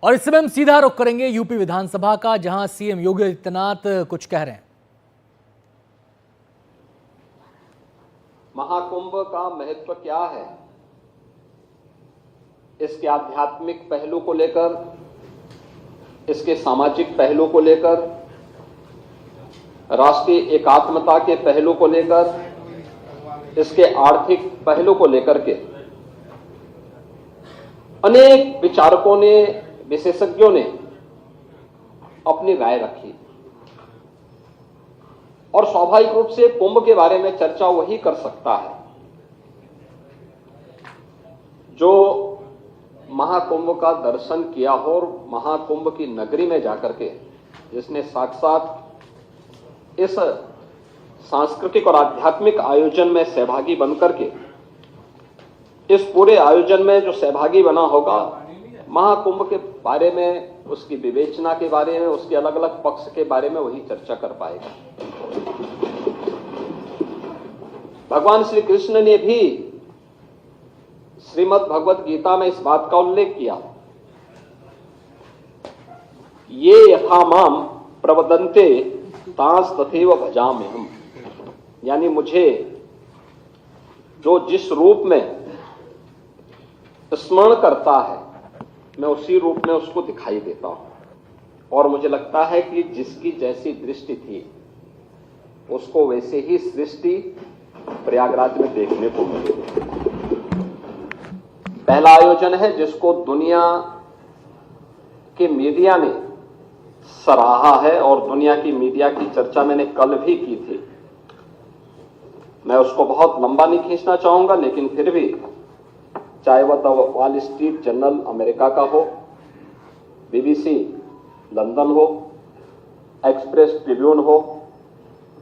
और इस समय हम सीधा रुख करेंगे यूपी विधानसभा का, जहां सीएम योगी आदित्यनाथ कुछ कह रहे हैं। महाकुंभ का महत्व क्या है, इसके आध्यात्मिक पहलू को लेकर, इसके सामाजिक पहलू को लेकर, राष्ट्रीय एकात्मता के पहलू को लेकर, इसके आर्थिक पहलू को लेकर के अनेक विचारकों ने, विशेषज्ञों ने अपनी राय रखी। और स्वाभाविक रूप से कुंभ के बारे में चर्चा वही कर सकता है जो महाकुंभ का दर्शन किया हो और महाकुंभ की नगरी में जाकर के जिसने साथ इस सांस्कृतिक और आध्यात्मिक आयोजन में सहभागी बनकर के इस पूरे आयोजन में जो सहभागी बना होगा, महाकुंभ के बारे में, उसकी विवेचना के बारे में, उसके अलग अलग पक्ष के बारे में वही चर्चा कर पाएगा। भगवान श्री कृष्ण ने भी श्रीमद् भगवत गीता में इस बात का उल्लेख किया, ये यथा माम प्रवदन्ते तांस तथैव भजाम्यहम्, यानी मुझे जो जिस रूप में स्मरण करता है मैं उसी रूप में उसको दिखाई देता हूं। और मुझे लगता है कि जिसकी जैसी दृष्टि थी उसको वैसे ही सृष्टि प्रयागराज में देखने को मिली। पहला आयोजन है जिसको दुनिया के मीडिया ने सराहा है और दुनिया की मीडिया की चर्चा मैंने कल भी की थी। मैं उसको बहुत लंबा नहीं खींचना चाहूंगा, लेकिन फिर भी चाहे वह the wall street journal America का हो, बीबीसी लंदन हो, एक्सप्रेस ट्रिब्यून हो,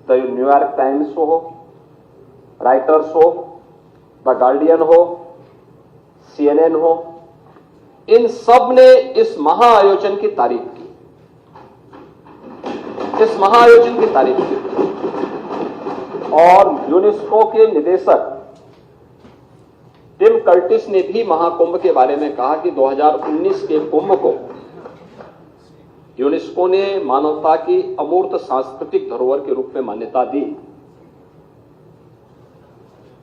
द न्यूयॉर्क टाइम्स हो, राइटर्स हो, द गार्डियन हो, CNN हो, इन सब ने इस महाआयोजन की तारीफ की, इस महाआयोजन की तारीफ की। और यूनेस्को के निदेशक टिम कर्टिस ने भी महाकुंभ के बारे में कहा कि 2019 के कुंभ को यूनेस्को ने मानवता की अमूर्त सांस्कृतिक धरोहर के रूप में मान्यता दी।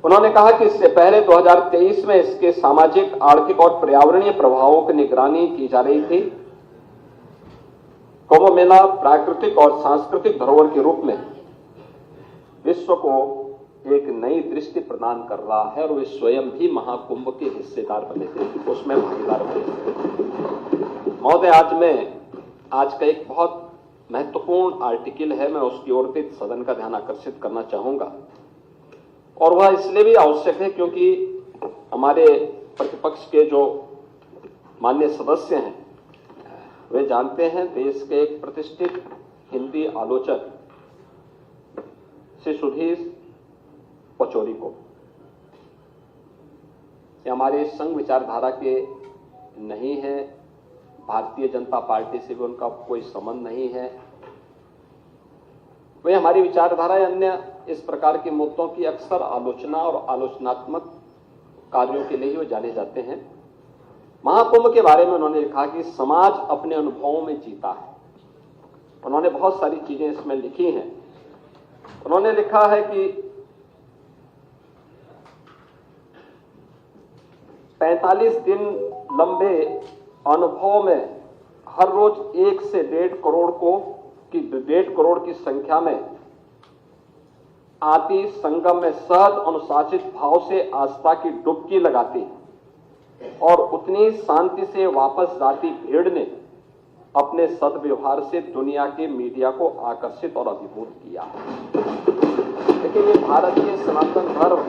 उन्होंने कहा कि इससे पहले 2023 में इसके सामाजिक, आर्थिक और पर्यावरणीय प्रभावों की निगरानी की जा रही थी। कुंभ मेला प्राकृतिक और सांस्कृतिक धरोहर के रूप में विश्व को एक नई दृष्टि प्रदान कर रहा है और वे स्वयं भी महाकुंभ के हिस्सेदार बने थे, उसमें भागीदार बने थे। महोदय, आज का एक बहुत महत्वपूर्ण आर्टिकल है, मैं उसकी ओर भी सदन का ध्यान आकर्षित करना चाहूंगा। और वह इसलिए भी आवश्यक है क्योंकि हमारे प्रतिपक्ष के जो माननीय सदस्य हैं वे जानते हैं देश के एक प्रतिष्ठित हिंदी आलोचक श्री सुधीर पचौरी को। ये हमारे संघ विचारधारा के नहीं है, भारतीय जनता पार्टी से भी उनका कोई संबंध नहीं है। वे हमारी विचारधारा या अन्य इस प्रकार के मुद्दों की अक्सर आलोचना और आलोचनात्मक कार्यों के लिए ही वो जाने जाते हैं। महाकुंभ के बारे में उन्होंने लिखा कि समाज अपने अनुभवों में जीता है। उन्होंने बहुत सारी चीजें इसमें लिखी हैं। उन्होंने लिखा है कि 45 दिन लंबे अनुभव में हर रोज 1 से 1.5 करोड़ की संख्या में आती संगम में सहज अनुशासित भाव से आस्था की डुबकी लगाती और उतनी शांति से वापस जाती भीड़ ने अपने सद्व्यवहार से दुनिया के मीडिया को आकर्षित और अभिभूत किया। लेकिन ये भारतीय सनातन धर्म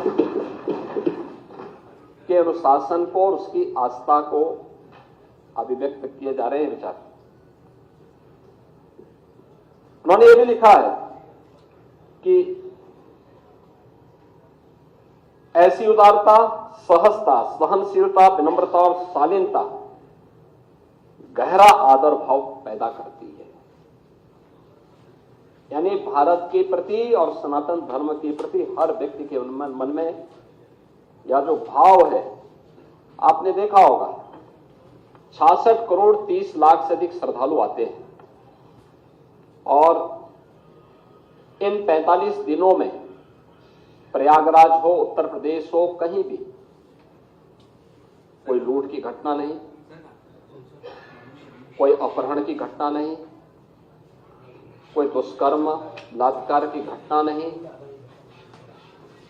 के अनुशासन को और उसकी आस्था को अभिव्यक्त किए जा रहे हैं विचार। उन्होंने ये भी लिखा है कि ऐसी उदारता, सहजता, सहनशीलता, विनम्रता और शालीनता गहरा आदर भाव पैदा करती है। यानी भारत के प्रति और सनातन धर्म के प्रति हर व्यक्ति के मन में या जो भाव है, आपने देखा होगा 66 करोड़ 30 लाख से अधिक श्रद्धालु आते हैं और इन 45 दिनों में प्रयागराज हो, उत्तर प्रदेश हो, कहीं भी कोई लूट की घटना नहीं, कोई अपहरण की घटना नहीं, कोई दुष्कर्म बलात्कार की घटना नहीं,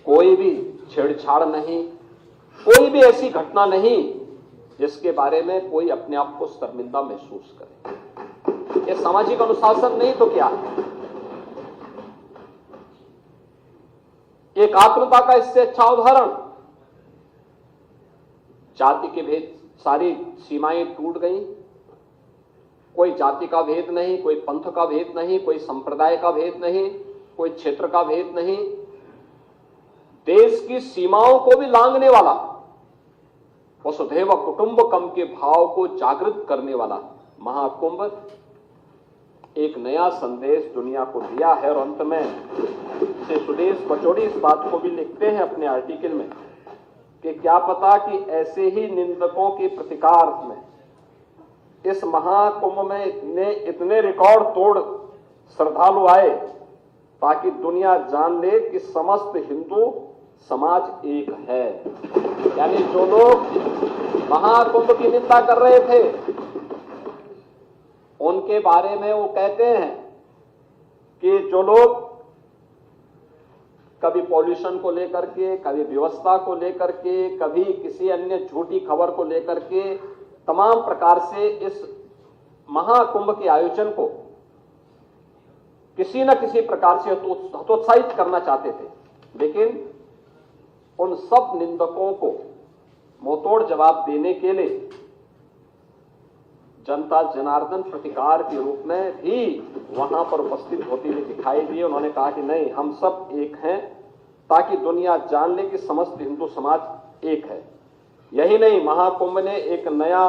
कोई भी छेड़छाड़ नहीं, कोई भी ऐसी घटना नहीं जिसके बारे में कोई अपने आप को शर्मिंदा महसूस करे। ये सामाजिक अनुशासन नहीं तो क्या है? एकात्मता का इससे अच्छा उदाहरण। जाति के भेद, सारी सीमाएं टूट गई। कोई जाति का भेद नहीं, कोई पंथ का भेद नहीं, कोई संप्रदाय का भेद नहीं, कोई क्षेत्र का भेद नहीं। देश की सीमाओं को भी लांघने वाला, वसुधैव कुटुंबकम के भाव को जागृत करने वाला महाकुंभ एक नया संदेश दुनिया को दिया है। और अंत में से सुदेश पचौड़ी इस बात को भी लिखते हैं अपने आर्टिकल में कि क्या पता कि ऐसे ही निंदकों के प्रतिकार में इस महाकुंभ में इतने रिकॉर्ड तोड़ श्रद्धालु आए ताकि दुनिया जान ले कि समस्त हिंदू समाज एक है। यानी जो लोग महाकुंभ की निंदा कर रहे थे उनके बारे में वो कहते हैं कि जो लोग कभी पॉल्यूशन को लेकर के, कभी व्यवस्था को लेकर के, कभी किसी अन्य झूठी खबर को लेकर के तमाम प्रकार से इस महाकुंभ के आयोजन को किसी न किसी प्रकार से हतोत्साहित करना चाहते थे, लेकिन उन सब निंदकों को मुंहतोड़ जवाब देने के लिए जनता जनार्दन प्रतिकार के रूप में भी वहां पर उपस्थित होते हुए दिखाई दिए। उन्होंने कहा कि नहीं, हम सब एक हैं ताकि दुनिया जान ले कि समस्त हिंदू समाज एक है। यही नहीं, महाकुंभ ने एक नया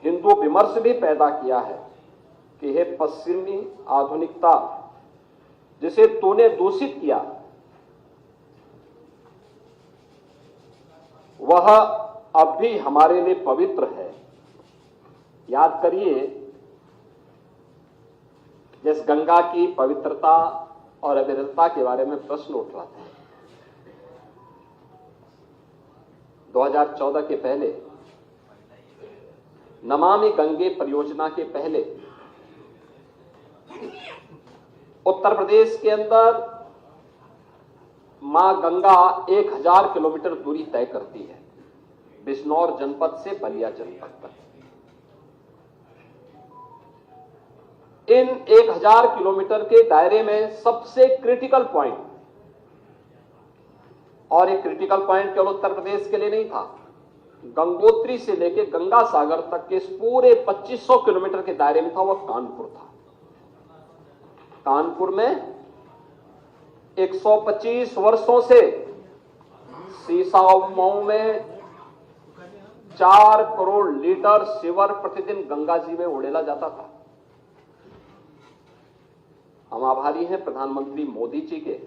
हिंदू विमर्श भी पैदा किया है कि हे पश्चिमी आधुनिकता, जिसे तूने दूषित किया, वह अब भी हमारे लिए पवित्र है। याद करिए, जिस गंगा की पवित्रता और अविरलता के बारे में प्रश्न उठ रहा था 2014 के पहले, नमामि गंगे परियोजना के पहले उत्तर प्रदेश के अंदर मां गंगा 1000 किलोमीटर दूरी तय करती है, बिजनौर जनपद से बलिया जनपद तक। इन 1000 किलोमीटर के दायरे में सबसे क्रिटिकल पॉइंट, और एक क्रिटिकल पॉइंट केवल उत्तर प्रदेश के लिए नहीं था, गंगोत्री से लेकर गंगा सागर तक के इस पूरे 2500 किलोमीटर के दायरे में था, वह कानपुर था। कानपुर में 125 वर्षों से सीसाओं में 4 करोड़ लीटर सीवर प्रतिदिन गंगा जी में उड़ेला जाता था। हम आभारी हैं प्रधानमंत्री मोदी जी के,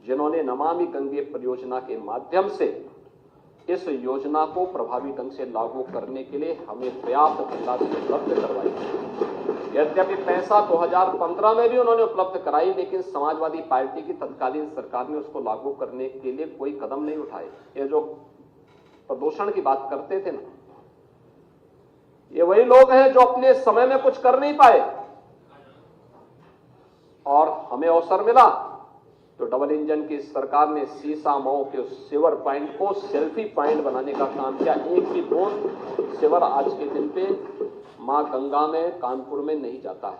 जिन्होंने नमामि गंगे परियोजना के माध्यम से इस योजना को प्रभावी ढंग से लागू करने के लिए हमें पर्याप्त धनराशि उपलब्ध करवाई। यद्यपि पैसा 2015 में भी उन्होंने उपलब्ध कराई, लेकिन समाजवादी पार्टी की तत्कालीन सरकार ने उसको लागू करने के लिए कोई कदम नहीं उठाए। ये जो प्रदूषण की बात करते थे ना, ये वही लोग हैं जो अपने समय में कुछ कर नहीं पाए और हमें अवसर मिला तो डबल इंजन की सरकार ने सीसामऊ के सीवर पॉइंट को सेल्फी पॉइंट बनाने का काम किया। एक भी बूंद सीवर आज के दिन पे मां गंगा में कानपुर में नहीं जाता है।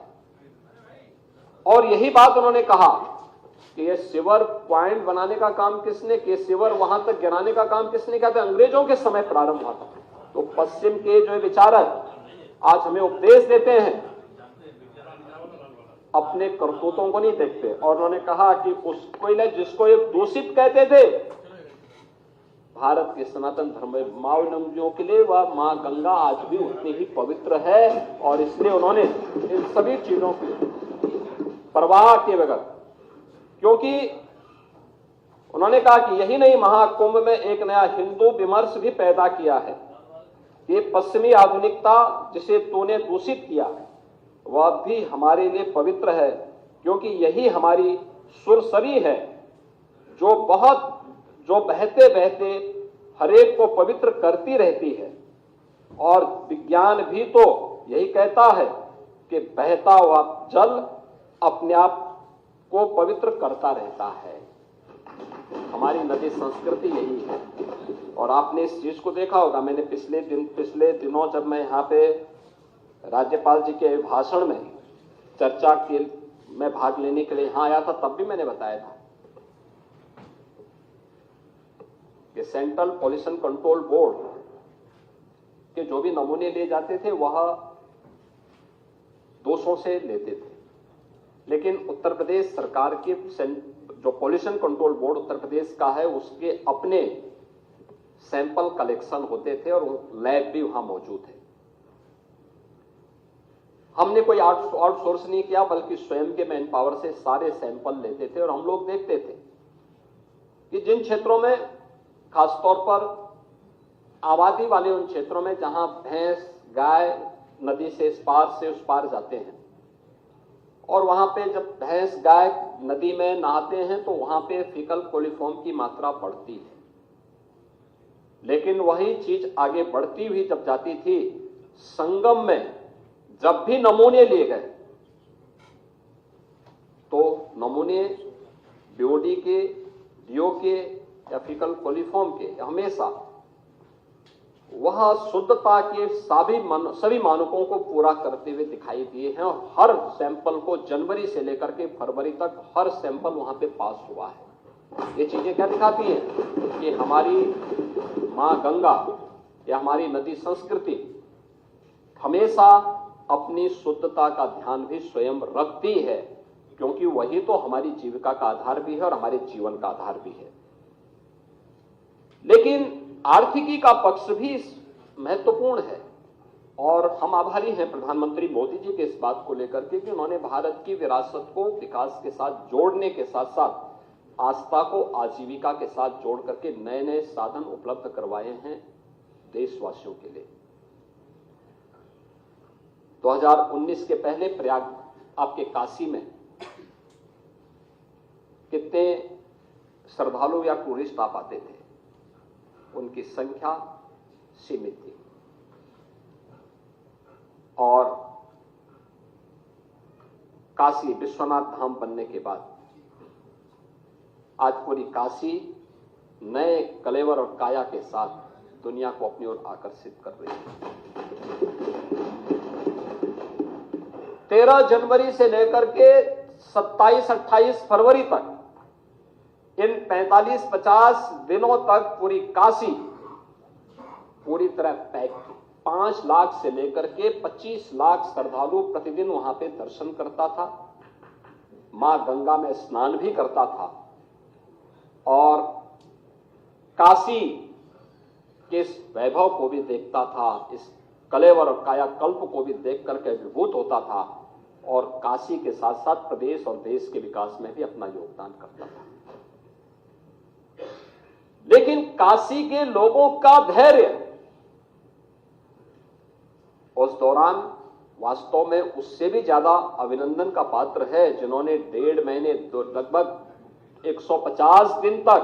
और यही बात उन्होंने कहा कि ये सीवर पॉइंट बनाने का काम किसने किया, सीवर वहां तक गिराने का काम किसने किया था? अंग्रेजों के समय प्रारंभ हुआ था। तो पश्चिम के जो विचारक आज हमें उपदेश देते हैं, अपने करतूतों को नहीं देखते। और उन्होंने कहा कि उसको जिसको ये दूषित कहते थे, भारत के सनातन धर्मावलंबियों के लिए वह मां गंगा आज भी उतनी ही पवित्र है। और इसलिए उन्होंने इन सभी चीजों की परवाह किए बगैर, क्योंकि उन्होंने कहा कि यही नहीं, महाकुंभ में एक नया हिंदू विमर्श भी पैदा किया है ये पश्चिमी आधुनिकता जिसे तूने दूषित किया है वह भी हमारे लिए पवित्र है, क्योंकि यही हमारी सुरसरी है जो बहते बहते हरेक को पवित्र करती रहती है। और विज्ञान भी तो यही कहता है कि बहता हुआ जल अपने आप को पवित्र करता रहता है। हमारी नदी संस्कृति यही है। और आपने इस चीज को देखा होगा, मैंने पिछले दिनों जब मैं यहाँ पे राज्यपाल जी के भाषण में चर्चा के में भाग लेने के लिए यहाँ आया था, तब भी मैंने बताया था कि सेंट्रल पॉल्यूशन कंट्रोल बोर्ड के जो भी नमूने लिए जाते थे वह दोषों से लेते थे, लेकिन उत्तर प्रदेश सरकार के जो pollution control board Uttar Pradesh का है उसके अपने सैंपल कलेक्शन होते थे और लैब भी वहां मौजूद है। हमने कोई आउटसोर्स नहीं किया, बल्कि स्वयं के मैन पावर से सारे सैंपल लेते थे और हम लोग देखते थे कि जिन क्षेत्रों में, खासतौर पर आबादी वाले उन क्षेत्रों में जहां भैंस गाय नदी से इस पार से उस पार जाते हैं, और वहां पे जब भैंस गाय नदी में नहाते हैं तो वहां पे फीकल कोलिफॉर्म की मात्रा बढ़ती है। लेकिन वही चीज आगे बढ़ती हुई जब जाती थी, संगम में जब भी नमूने लिए गए तो नमूने बीओडी के, डीओ के या फीकल कोलिफॉर्म के हमेशा वह शुद्धता के सभी मानकों को पूरा करते हुए दिखाई दिए हैं। और हर सैंपल को जनवरी से लेकर के फरवरी तक हर सैंपल वहां पे पास हुआ है। ये चीजें क्या दिखाती हैं कि हमारी मां गंगा या हमारी नदी संस्कृति हमेशा अपनी शुद्धता का ध्यान भी स्वयं रखती है, क्योंकि वही तो हमारी जीविका का आधार भी है और हमारे जीवन का आधार भी है। लेकिन आर्थिकी का पक्ष भी महत्वपूर्ण है और हम आभारी हैं प्रधानमंत्री मोदी जी के इस बात को लेकर के कि उन्होंने भारत की विरासत को विकास के साथ जोड़ने के साथ साथ आस्था को आजीविका के साथ जोड़ करके नए नए साधन उपलब्ध करवाए हैं देशवासियों के लिए। 2019 के पहले प्रयाग आपके काशी में कितने श्रद्धालु या टूरिस्ट आ पाते थे, उनकी संख्या सीमित थी। और काशी विश्वनाथ धाम बनने के बाद आज पूरी काशी नए कलेवर और काया के साथ दुनिया को अपनी ओर आकर्षित कर रही है। 13 जनवरी से लेकर के 27-28 फरवरी तक इन 45-50 दिनों तक पूरी काशी पूरी तरह पैक थी। 5 लाख से लेकर के 25 लाख श्रद्धालु प्रतिदिन वहां पे दर्शन करता था, मां गंगा में स्नान भी करता था और काशी के इस वैभव को भी देखता था, इस कलेवर और कायाकल्प को भी देख करके अभिभूत होता था और काशी के साथ साथ प्रदेश और देश के विकास में भी अपना योगदान करता था। लेकिन काशी के लोगों का धैर्य उस दौरान वास्तव में उससे भी ज्यादा अभिनंदन का पात्र है, जिन्होंने 1.5 महीने लगभग 150 दिन तक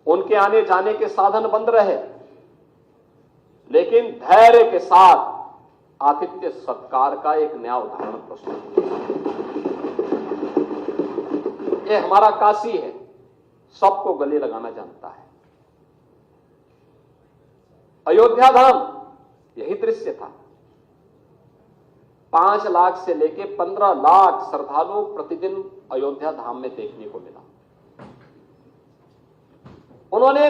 उनके आने जाने के साधन बंद रहे, लेकिन धैर्य के साथ आतिथ्य सत्कार का एक नया उदाहरण प्रस्तुत किया। ये हमारा काशी है, सबको गले लगाना जानता है। अयोध्या धाम यही दृश्य था। 5 लाख से लेके 15 लाख श्रद्धालु प्रतिदिन अयोध्या धाम में देखने को मिला। उन्होंने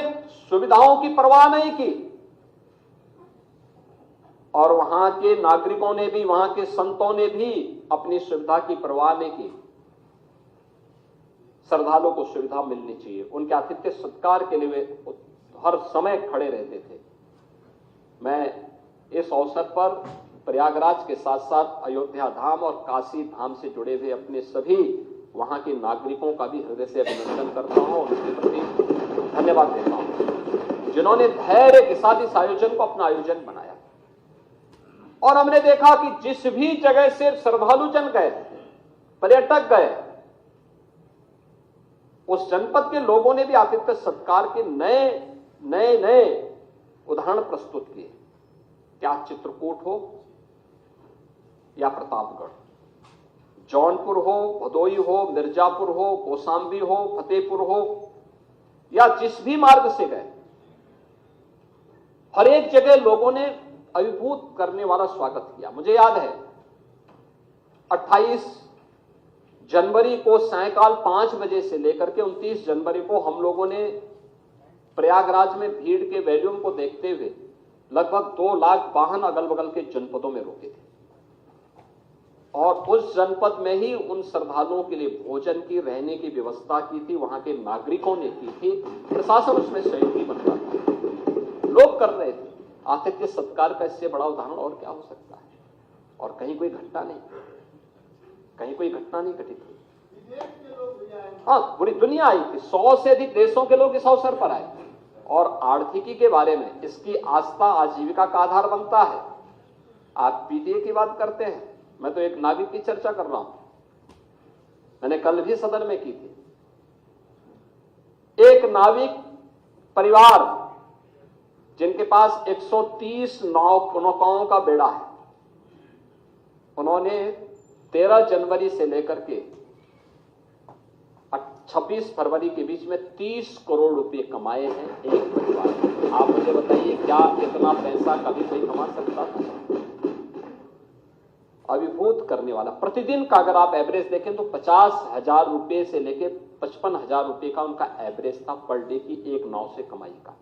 सुविधाओं की परवाह नहीं की और वहां के नागरिकों ने भी, वहां के संतों ने भी अपनी सुविधा की परवाह नहीं की। श्रद्धालुओं को सुविधा मिलनी चाहिए, उनके आतिथ्य सत्कार के लिए वे हर समय खड़े रहते थे। मैं इस अवसर पर प्रयागराज के साथ साथ अयोध्या धाम और काशी धाम से जुड़े हुए अपने सभी वहां के नागरिकों का भी हृदय से अभिनंदन करता हूं और उनके प्रति धन्यवाद देता हूं, जिन्होंने धैर्य के साथ इस आयोजन को अपना आयोजन बनाया। और हमने देखा कि जिस भी जगह से श्रद्धालुजन गए, पर्यटक गए, उस जनपद के लोगों ने भी आतिथ्य सत्कार के नए उदाहरण प्रस्तुत किए। क्या चित्रकूट हो या प्रतापगढ़, जौनपुर हो, भदोई हो, मिर्जापुर हो, कौशाम्बी हो, फतेहपुर हो, या जिस भी मार्ग से गए, हर एक जगह लोगों ने अभिभूत करने वाला स्वागत किया। मुझे याद है 28 जनवरी को सायंकाल 5 बजे से लेकर के 29 जनवरी को हम लोगों ने प्रयागराज में भीड़ के वॉल्यूम को देखते हुए लगभग 2 लाख वाहन अगल बगल के जनपदों में रोके थे, और उस जनपद में ही उन श्रद्धालुओं के लिए भोजन की, रहने की व्यवस्था की थी, वहां के नागरिकों ने की थी, प्रशासन उसमें सहयोगी बन रहा था, लोग कर रहे थे। आतिथ्य सत्कार का इससे बड़ा उदाहरण और क्या हो सकता है? और कहीं कोई घटना नहीं घटित हुई। हाँ, पूरी दुनिया आई थी, 100 से अधिक देशों के लोग इस अवसर पर आए। और आर्थिकी के बारे में इसकी आस्था आजीविका का आधार बनता है। आप पीटीए की बात करते हैं, मैं तो एक नाविक की चर्चा कर रहा हूं, मैंने कल भी सदन में की थी। एक नाविक परिवार जिनके पास 130 नौकाओं का बेड़ा है, उन्होंने 13 जनवरी से लेकर के 26 फरवरी के बीच में 30 करोड़ रुपए कमाए हैं एक परिवार में। आप मुझे बताइए, क्या इतना पैसा कभी कोई कमा सकता था? अभिभूत करने वाला। प्रतिदिन का अगर आप एवरेज देखें तो 50,000 रुपए से लेके 55,000 रुपए का उनका एवरेज था पर डे की एक नाव से कमाई का।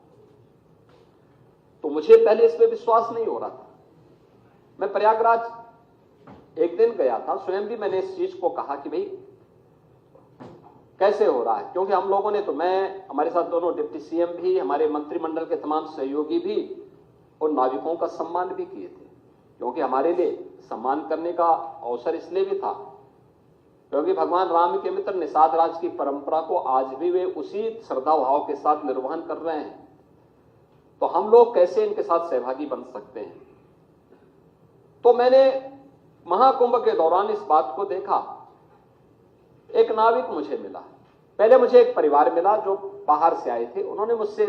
तो मुझे पहले इसमें विश्वास नहीं हो रहा था। मैं प्रयागराज एक दिन गया था, स्वयं भी मैंने इस चीज को कहा कि भाई कैसे हो रहा है, क्योंकि हम लोगों ने तो, मैं, हमारे साथ दोनों डिप्टी सीएम भी, हमारे मंत्रिमंडल के तमाम सहयोगी भी और नाविकों का सम्मान भी किए थे, क्योंकि हमारे लिए सम्मान करने का अवसर इसलिए भी था क्योंकि भगवान राम के मित्र निषाद राज की परंपरा को आज भी वे उसी श्रद्धा भाव के साथ निर्वहन कर रहे हैं। तो हम लोग कैसे इनके साथ सहभागी बन सकते हैं? तो मैंने महाकुंभ के दौरान इस बात को देखा। एक नाविक मुझे मिला, पहले मुझे एक परिवार मिला जो बाहर से आए थे, उन्होंने मुझसे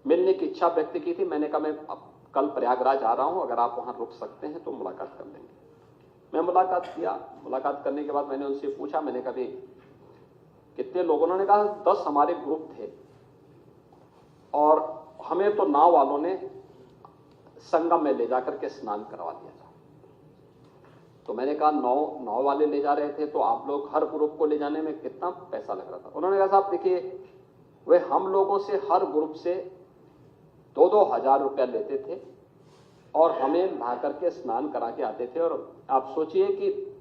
मिलने की इच्छा व्यक्त की थी। मैंने कहा मैं कल प्रयागराज आ रहा हूं, अगर आप वहां रुक सकते हैं तो मुलाकात कर लेंगे। मैं मुलाकात किया। मुलाकात करने के बाद मैंने उनसे पूछा, मैंने कहा कितने लोग? उन्होंने कहा 10 हमारे ग्रुप थे और हमें तो नाव वालों ने संगम में ले जाकर के स्नान करवा दिया था। तो मैंने कहा नाव वाले ले जा रहे थे तो आप लोग हर ग्रुप को ले जाने में कितना पैसा लग रहा था? उन्होंने कहा साहब देखिए, वे हम लोगों से हर ग्रुप से 2-2 हजार रुपया लेते थे और हमें ला करके स्नान करा के आते थे। और आप सोचिए कि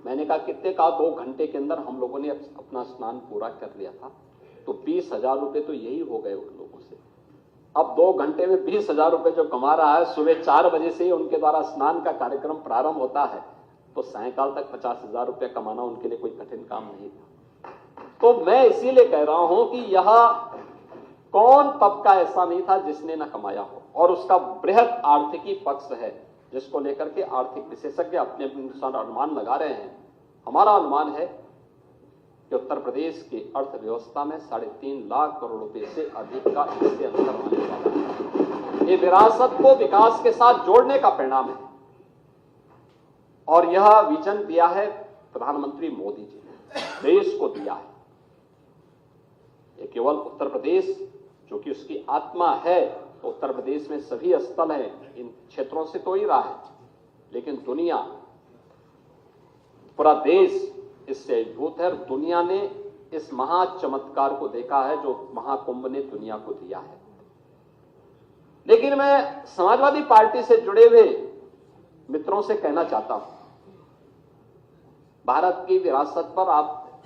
मैंने कहा कितने का, 2 घंटे के अंदर हम लोगों ने अपना स्नान पूरा कर लिया था। तो 20,000 रुपये तो यही हो गए उन लोगों से। अब 2 घंटे में 20,000 रुपये जो कमा रहा है, सुबह 4 बजे से ही उनके द्वारा स्नान का कार्यक्रम प्रारंभ होता है, तो सायंकाल तक 50,000 रुपये कमाना उनके लिए कोई कठिन काम नहीं था। तो मैं इसीलिए कह रहा हूं कि यह कौन तबका ऐसा नहीं था जिसने न कमाया हो, और उसका बृहद आर्थिकी पक्ष है जिसको लेकर के आर्थिक विशेषज्ञ अपने अनुसार अनुमान लगा रहे हैं। हमारा अनुमान है कि उत्तर प्रदेश की अर्थव्यवस्था में 3.5 लाख करोड़ रुपए से अधिक का इससे अंतर आने वाला है। ये विरासत को विकास के साथ जोड़ने का परिणाम है, और यह विजन दिया है प्रधानमंत्री मोदी जी ने, देश को दिया है। ये केवल उत्तर प्रदेश जो कि उसकी आत्मा है, तो उत्तर प्रदेश में सभी स्थल हैं, इन क्षेत्रों से तो ही रहा है, लेकिन दुनिया, पूरा देश इससे अभिभूत है। दुनिया ने इस महा चमत्कार को देखा है जो महाकुंभ ने दुनिया को दिया है। लेकिन मैं समाजवादी पार्टी से जुड़े हुए मित्रों से कहना चाहता हूं, भारत की विरासत पर आप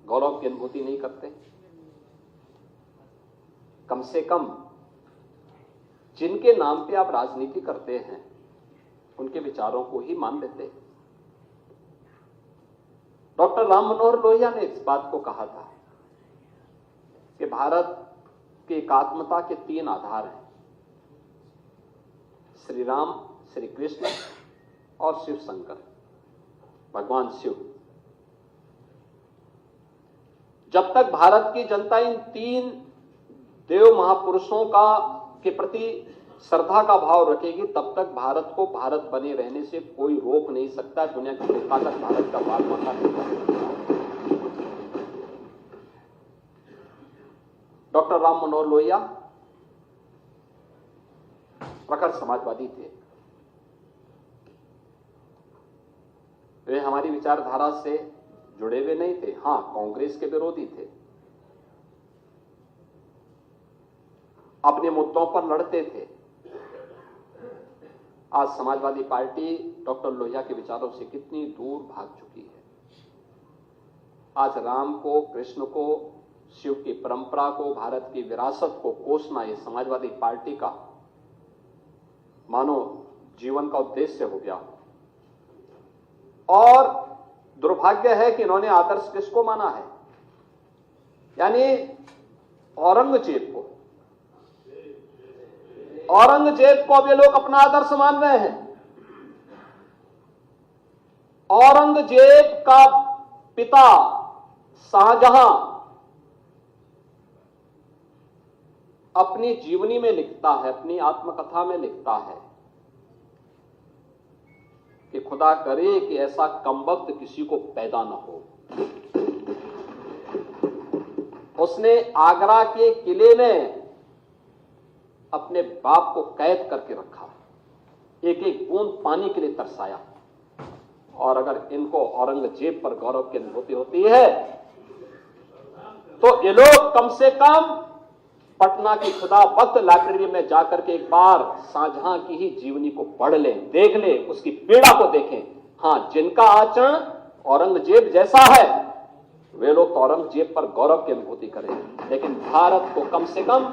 गौरव की अनुभूति नहीं करते? कम से कम जिनके नाम पे आप राजनीति करते हैं उनके विचारों को ही मान लेते हैं। डॉक्टर राम मनोहर लोहिया ने इस बात को कहा था कि भारत कि एकात्मता के 3 आधार हैं, श्री राम, श्री कृष्ण और शिव शंकर, भगवान शिव। जब तक भारत की जनता इन 3 देव महापुरुषों के प्रति श्रद्धा का भाव रखेगी, तब तक भारत को भारत बने रहने से कोई रोक नहीं सकता। दुनिया की कोई ताकत भारत का बाल बांका नहीं कर सकता। डॉक्टर राम मनोहर लोहिया प्रखर समाजवादी थे। वे हमारी विचारधारा से जुड़े हुए नहीं थे, हां कांग्रेस के विरोधी थे, अपने मुद्दों पर लड़ते थे। आज समाजवादी पार्टी डॉक्टर लोहिया के विचारों से कितनी दूर भाग चुकी है। आज राम को, कृष्ण को, शिव की परंपरा को, भारत की विरासत को कोसना ये समाजवादी पार्टी का मानो जीवन का उद्देश्य हो गया। और दुर्भाग्य है कि इन्होंने आदर्श किसको माना है, यानी औरंगजेब को। औरंगजेब को अब ये लोग अपना आदर्श मान रहे हैं। औरंगजेब का पिता शाहजहां अपनी जीवनी में लिखता है, अपनी आत्मकथा में लिखता है कि खुदा करे कि ऐसा कमबख्त किसी को पैदा न हो। उसने आगरा के किले में अपने बाप को कैद करके रखा, एक एक बूंद पानी के लिए तरसाया। और अगर इनको औरंगजेब पर गौरव की अनुभूति होती है तो ये लोग कम से कम पटना की खुदा वक्त लाइब्रेरी में जाकर के एक बार शाहजहां की ही जीवनी को पढ़ लें, देख लें, उसकी पीड़ा को देखें। हां, जिनका आचरण औरंगजेब जैसा है वे लोग तो औरंगजेब पर गौरव की अनुभूति करें, लेकिन भारत को कम से कम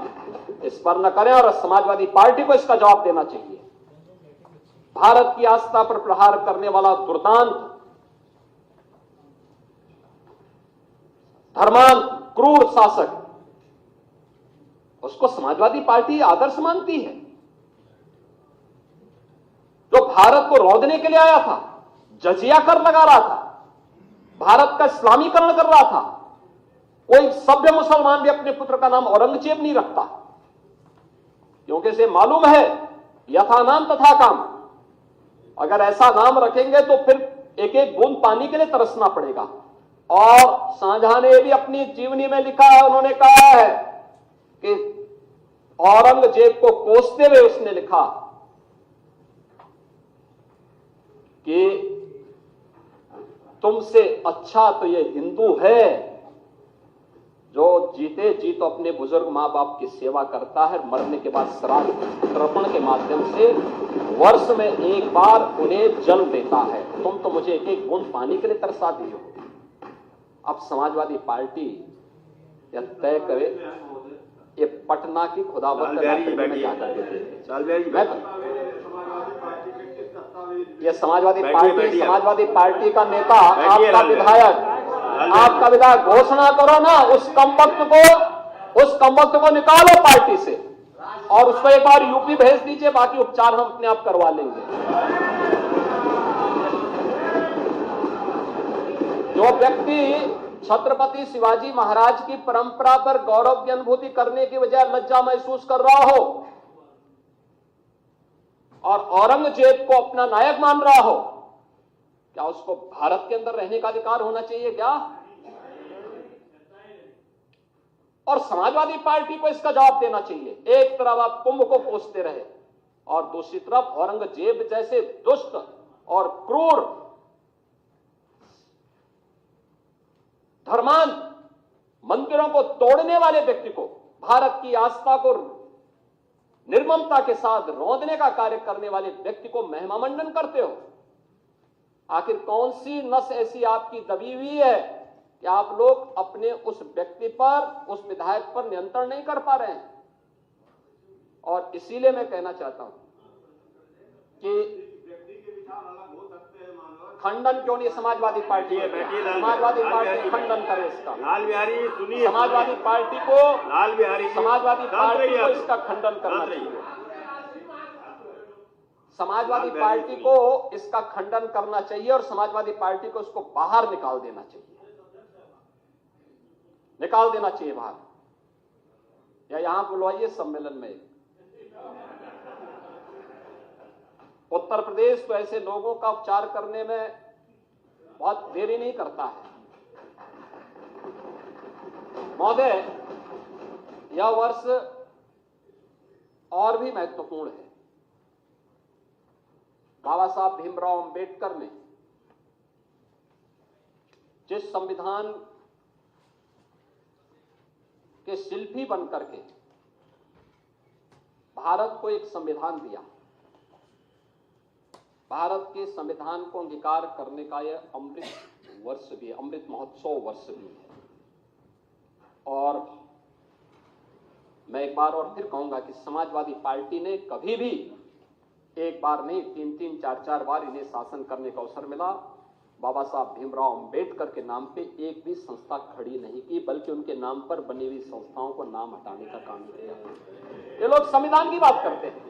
इस पर न करें। और समाजवादी पार्टी को इसका जवाब देना चाहिए। भारत की आस्था पर प्रहार करने वाला दुर्दांत, धर्मांध, क्रूर शासक, उसको समाजवादी पार्टी आदर्श मानती है। जो भारत को रौंदने के लिए आया था, जजिया कर लगा रहा था, भारत का इस्लामीकरण कर रहा था। कोई सभ्य मुसलमान भी अपने पुत्र का नाम औरंगजेब नहीं रखता, क्योंकि इसे मालूम है यथा नाम तथा काम। अगर ऐसा नाम रखेंगे तो फिर एक एक बूंद पानी के लिए तरसना पड़ेगा। और शाहजहां ने भी अपनी जीवनी में लिखा है, उन्होंने कहा है कि औरंगजेब को कोसते हुए उसने लिखा कि तुमसे अच्छा तो ये हिंदू है जो जीते जी तो अपने बुजुर्ग मां बाप की सेवा करता है, मरने के बाद श्राद्ध तर्पण के माध्यम से वर्ष में एक बार उन्हें जल देता है। तुम तो मुझे एक एक बूंद पानी के लिए तरसा दी हो। अब समाजवादी पार्टी यह तय करे ये पटना की खुदाबंद में जाकर ये समाजवादी पार्टी का नेता, आपका विधायक घोषणा करो ना, उस कमबख्त को निकालो पार्टी से और उसको एक बार यूपी भेज दीजिए, बाकी उपचार हम अपने आप करवा लेंगे। जो व्यक्ति छत्रपति शिवाजी महाराज की परंपरा पर गौरव की अनुभूति करने की बजाय लज्जा महसूस कर रहा हो और औरंगजेब को अपना नायक मान रहा हो, क्या उसको भारत के अंदर रहने का अधिकार होना चाहिए क्या? और समाजवादी पार्टी को इसका जवाब देना चाहिए। एक तरफ आप कुंभ को कोसते रहे और दूसरी तरफ औरंगजेब जैसे दुष्ट और क्रूर, धर्मांध, मंदिरों को तोड़ने वाले व्यक्ति को, भारत की आस्था को निर्ममता के साथ रौंदने का कार्य करने वाले व्यक्ति को महिमामंडन करते हो। आखिर कौन सी नस ऐसी आपकी दबी हुई है कि आप लोग अपने उस व्यक्ति पर, उस विधायक पर नियंत्रण नहीं कर पा रहे हैं? और इसीलिए मैं कहना चाहता हूं कि व्यक्ति के विचार अलग हो सकते हैं मानव, खंडन क्यों नहीं समाजवादी पार्टी है? समाजवादी पार्टी खंडन करे इसका। लाल बिहारी सुनिए, समाजवादी पार्टी को लाल बिहारी समाजवादी पार्टी को आप। इसका खंडन करना शांत रहिए। चाहिए। समाजवादी लाल पार्टी बिहारी को इसका खंडन करना चाहिए और समाजवादी पार्टी को इसको बाहर निकाल देना चाहिए, निकाल देना चाहिए बाहर, या यहां बुलवाइए सम्मेलन में। उत्तर प्रदेश तो ऐसे लोगों का उपचार करने में बहुत देरी नहीं करता है। महोदय, यह वर्ष और भी महत्वपूर्ण है। बाबा साहब भीमराव अंबेडकर ने जिस संविधान के शिल्पी बनकर के भारत को एक संविधान दिया, भारत के संविधान को अंगीकार करने का यह अमृत वर्ष भी है, अमृत महोत्सव वर्ष भी है। और मैं एक बार और फिर कहूंगा कि समाजवादी पार्टी ने कभी भी एक बार नहीं, 3-3, 4-4 बार इन्हें शासन करने का अवसर मिला, बाबा साहब भीमराव अंबेडकर के नाम पे एक भी संस्था खड़ी नहीं की, बल्कि उनके नाम पर बनी हुई संस्थाओं को नाम हटाने का काम किया। ये लोग संविधान की बात करते हैं,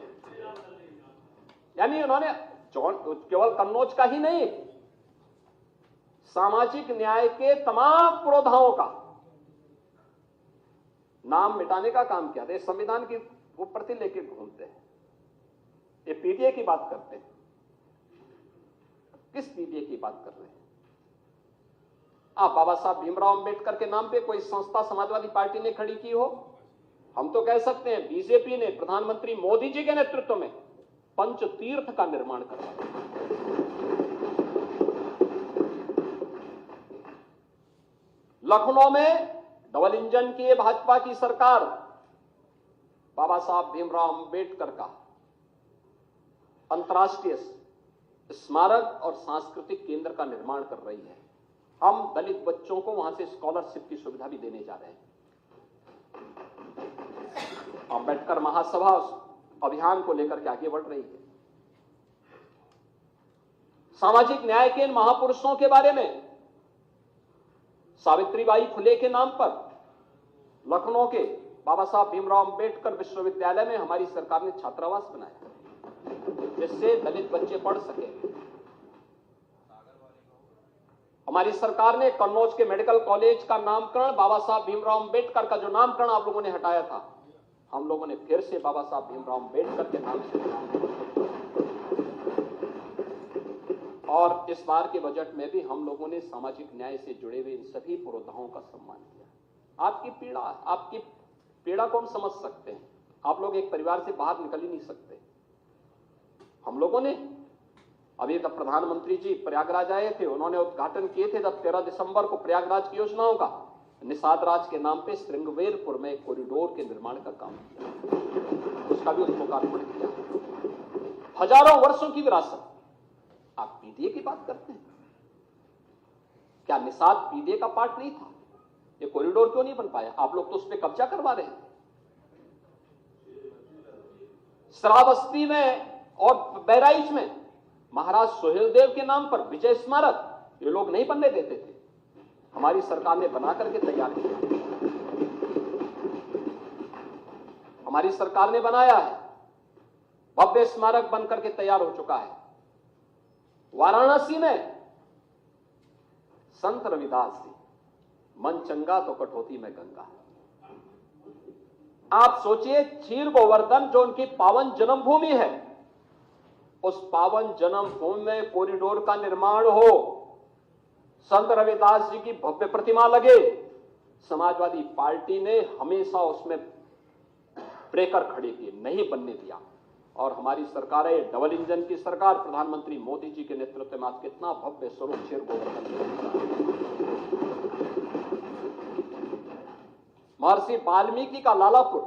यानी उन्होंने केवल कन्नौज का ही नहीं, सामाजिक न्याय के तमाम पुरोधाओं का नाम मिटाने का काम किया था। संविधान की वो प्रति लेके घूमते हैं, ये पीडीए की बात करते हैं। किस पीडीए की बात कर रहे हैं आप? बाबा साहब भीमराव अंबेडकर के नाम पे कोई संस्था समाजवादी पार्टी ने खड़ी की हो? हम तो कह सकते हैं बीजेपी ने प्रधानमंत्री मोदी जी के नेतृत्व में पंचतीर्थ का निर्माण करवाया। लखनऊ में डबल इंजन की भाजपा की सरकार बाबा साहब भीमराव अंबेडकर का अंतर्राष्ट्रीय स्मारक और सांस्कृतिक केंद्र का निर्माण कर रही है। हम दलित बच्चों को वहां से स्कॉलरशिप की सुविधा भी देने जा रहे हैं। अंबेडकर महासभा उस अभियान को लेकर के आगे बढ़ रही है। सामाजिक न्याय के इन महापुरुषों के बारे में सावित्रीबाई फुले के नाम पर लखनऊ के बाबा साहब भीमराव अंबेडकर विश्वविद्यालय में हमारी सरकार ने छात्रावास बनाया, जिससे दलित बच्चे पढ़ सके। हमारी सरकार ने कन्नौज के मेडिकल कॉलेज का नामकरण बाबा साहब भीमराव अंबेडकर का जो नामकरण आप लोगों ने हटाया था, हम लोगों ने फिर से बाबा साहब भीमराव अंबेडकर के नाम से और इस बार के बजट में भी हम लोगों ने सामाजिक न्याय से जुड़े हुए इन सभी पुरोधाओं का सम्मान किया। आपकी पीड़ा को हम समझ सकते हैं। आप लोग एक परिवार से बाहर निकल ही नहीं सकते। हम लोगों ने अभी तक प्रधानमंत्री जी प्रयागराज आए थे, उन्होंने उद्घाटन किए थे जब 13 दिसंबर को प्रयागराज की योजनाओं का, निषाद राज के नाम पे श्रृंगवेरपुर में कॉरिडोर के निर्माण का काम किया, उसका भी लोकार्पण किया। हजारों वर्षों की विरासत। आप पीडीए की बात करते हैं, क्या निषाद पीडीए का पार्ट नहीं था? ये कॉरिडोर क्यों नहीं बन पाया? आप लोग तो उस पर कब्जा करवा रहे हैं। श्रावस्ती में और बहराइच में महाराज सुहेलदेव के नाम पर विजय स्मारक ये लोग नहीं बनने देते थे, हमारी सरकार ने बना करके तैयार किया। हमारी सरकार ने बनाया है, भव्य स्मारक बनकर के तैयार हो चुका है। वाराणसी में संत रविदास जी, मन चंगा तो कटौती में गंगा। आप सोचिए, क्षीर गोवर्धन जो उनकी पावन जन्मभूमि है, उस पावन जन्मभूमि में कॉरिडोर का निर्माण हो, संत रविदास जी की भव्य प्रतिमा लगे। समाजवादी पार्टी ने हमेशा उसमें ब्रेकर खड़े किए, नहीं बनने दिया। और हमारी सरकार है डबल इंजन की सरकार, प्रधानमंत्री मोदी जी के नेतृत्व में आज कितना भव्य स्वरूप क्षीर गोवर्धन। महर्षि वाल्मीकि का लालापुर,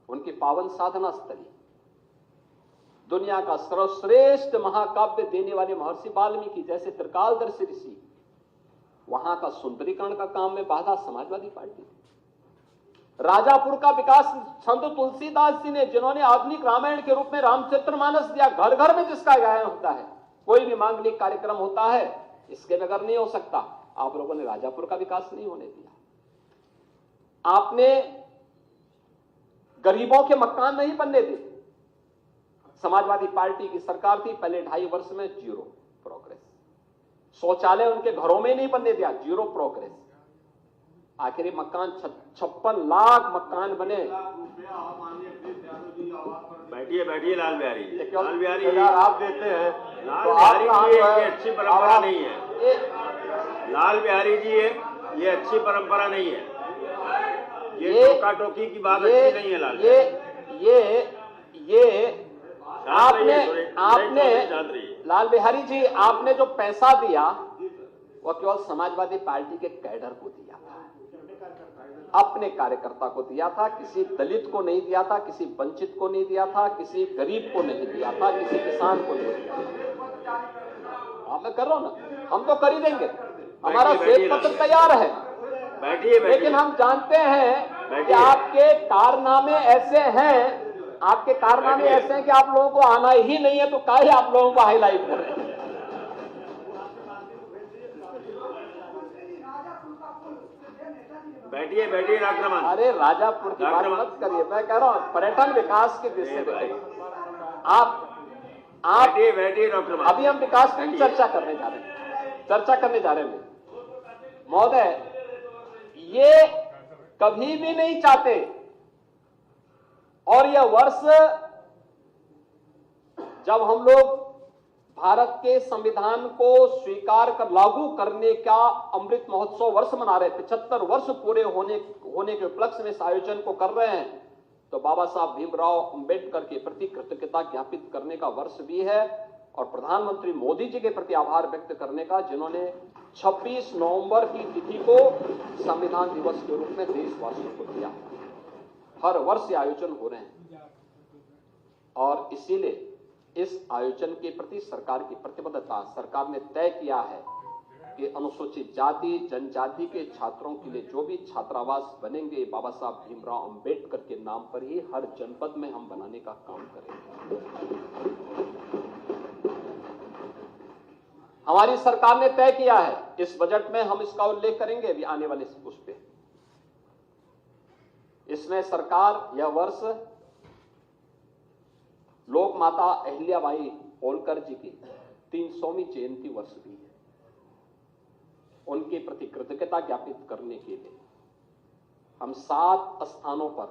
उनकी पावन साधना स्थली, दुनिया का सर्वश्रेष्ठ महाकाव्य देने वाले महर्षि वाल्मीकि जैसे त्रिकालदर्शी ऋषि, वहां का सुंदरीकरण का काम में बाधा समाजवादी पार्टी। राजापुर का विकास संत तुलसीदास जी ने, जिन्होंने आधुनिक रामायण के रूप में रामचरितमानस दिया, घर घर में जिसका गायन होता है, कोई भी मांगलिक कार्यक्रम होता है इसके बगैर नहीं हो सकता। आप लोगों ने राजापुर का विकास नहीं होने दिया, आपने गरीबों के मकान नहीं बनने दिए। समाजवादी पार्टी की सरकार थी, पहले 2.5 वर्ष में 0 प्रोग्रेस। शौचालय उनके घरों में नहीं बनने दिया, 0 प्रोग्रेस। आखिरी मकान 56 लाख मकान बने। बैठिए बैठिए लाल बिहारी लाल बिहारी यार आप देते हैं लाल तो बिहारी आप जी, कहाँ ये अच्छी परंपरा नहीं है। लाल बिहारी जी, ये अच्छी परंपरा नहीं है। ये टोका टोकी की बात अच्छी नहीं है लाल बिहारी। ये आपने शांत रहिए। लाल बिहारी जी, आपने जो पैसा दिया वह केवल समाजवादी पार्टी के कैडर को दिया था, अपने कार्यकर्ता को दिया था, किसी दलित को नहीं दिया था, किसी वंचित को नहीं दिया था, किसी गरीब को नहीं दिया था, किसी किसान को नहीं दिया था। मैं कर रहा हूं ना, हम तो कर ही देंगे, हमारा श्वेत पत्र तैयार है। बैठिए लेकिन हम जानते हैं कि आपके कारनामे ऐसे हैं, आपके कारनामे ऐसे हैं कि आप लोगों को आना ही नहीं है, तो काहे आप लोगों को हाईलाइट कर रहे हैं। बैठिए बैठिए डॉक्टर मान। अरे राजापुर की बात मत करिए, मैं कह रहा हूं पर्यटन विकास के दृष्टि से आप बैठिए डॉक्टर मान। अभी हम विकास की चर्चा करने जा रहे हैं महोदय। ये कभी भी नहीं चाहते, और यह वर्ष जब हम लोग भारत के संविधान को स्वीकार कर लागू करने का अमृत महोत्सव वर्ष मना रहे, 75 वर्ष पूरे होने के उपलक्ष्य में इस आयोजन को कर रहे हैं, तो बाबा साहब भीमराव अंबेडकर के प्रति कृतज्ञता ज्ञापित करने का वर्ष भी है, और प्रधानमंत्री मोदी जी के प्रति आभार व्यक्त करने का, जिन्होंने 26 नवंबर की तिथि को संविधान दिवस के रूप में देशवासियों को दिया। हर वर्ष आयोजन हो रहे हैं, और इसीलिए इस आयोजन के प्रति सरकार की प्रतिबद्धता, सरकार ने तय किया है कि अनुसूचित जाति जनजाति के छात्रों के लिए जो भी छात्रावास बनेंगे, बाबा साहब भीमराव अंबेडकर के नाम पर ही हर जनपद में हम बनाने का काम करेंगे। हमारी सरकार ने तय किया है, इस बजट में हम इसका उल्लेख करेंगे अभी आने वाले उस पे। इसमें सरकार यह वर्ष लोक माता अहिल्याबाई होलकर जी की 300वीं जयंती वर्ष भी है। उनके प्रति कृतज्ञता ज्ञापित करने के लिए हम 7 स्थानों पर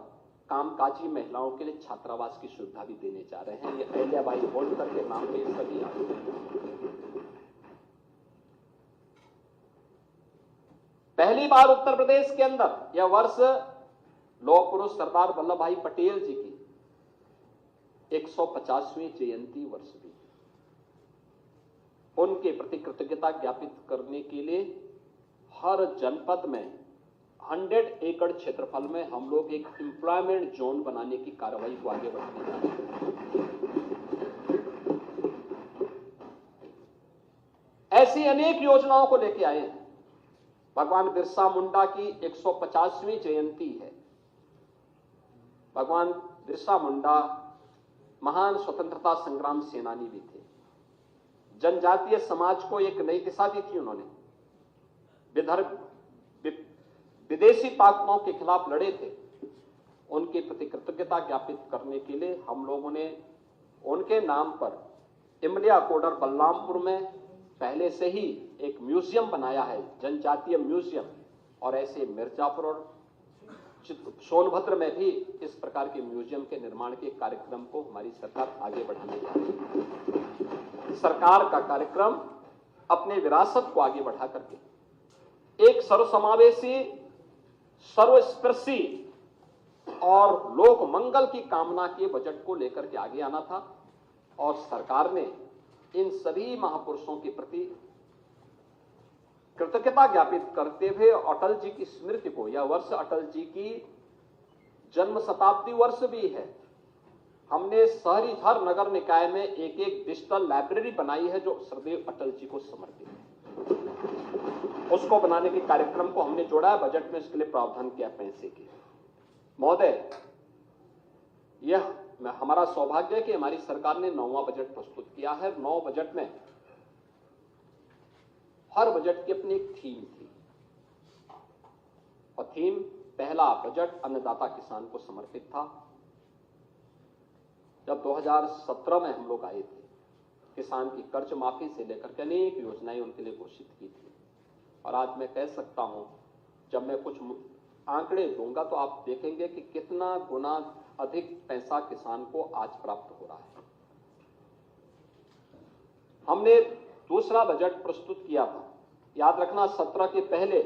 कामकाजी महिलाओं के लिए छात्रावास की सुविधा भी देने जा रहे हैं। ये अहिल्याबाई होलकर के नाम पे सभी आते हैं। पहली बार उत्तर प्रदेश के अंदर यह वर्ष लौह पुरुष सरदार वल्लभ भाई पटेल जी की 150वीं जयंती वर्ष भी। उनके प्रति कृतज्ञता ज्ञापित करने के लिए हर जनपद में 100 एकड़ क्षेत्रफल में हम लोग एक एम्प्लॉयमेंट जोन बनाने की कार्रवाई को आगे बढ़ाने जा रहे हैं। ऐसी अनेक योजनाओं को लेकर आए हैं। भगवान बिरसा मुंडा की 150वीं जयंती है। भगवान बिरसा मुंडा महान स्वतंत्रता संग्राम सेनानी भी थे। जनजातीय समाज को एक नई दिशा दी थी उन्होंने। विदेशी ताकतों के खिलाफ लड़े थे। उनके प्रति कृतज्ञता ज्ञापित करने के लिए हम लोगों ने उनके नाम पर इमलिया कोडर बलरामपुर में पहले से ही एक म्यूजियम बनाया है, जनजातीय म्यूजियम, और ऐसे मिर्जापुर और सोनभद्र में भी इस प्रकार के म्यूजियम के निर्माण के कार्यक्रम को हमारी सरकार आगे बढ़ाने जा रही है। सरकार का कार्यक्रम अपने विरासत को आगे बढ़ा करके एक सर्वसमावेशी, सर्वस्पर्शी और लोक मंगल की कामना के बजट को लेकर के आगे आना था, और सरकार ने इन सभी महापुरुषों के प्रति कृतज्ञता ज्ञापित करते हुए अटल जी की स्मृति को, यह वर्ष अटल जी की जन्म शताब्दी वर्ष भी है, हमने शहरी हर नगर निकाय में एक एक डिजिटल लाइब्रेरी बनाई है जो सदैव अटल जी को समर्पित है। उसको बनाने के कार्यक्रम को हमने जोड़ा है, बजट में इसके लिए प्रावधान किया पैसे के। महोदय, यह हमारा सौभाग्य है कि हमारी सरकार ने 9वां बजट प्रस्तुत किया है। 9 बजट में हर बजट की अपनी एक थीम थी और थीम पहला बजट अन्नदाता किसान को समर्पित था। जब 2017 में हम लोग आए थे, किसान की कर्ज माफी से लेकर के अनेक योजनाएं उनके लिए घोषित की थी और आज मैं कह सकता हूं, जब मैं कुछ आंकड़े दूंगा तो आप देखेंगे कि कितना गुना अधिक पैसा किसान को आज प्राप्त हो रहा है। हमने दूसरा बजट प्रस्तुत किया था। याद रखना, 17 के पहले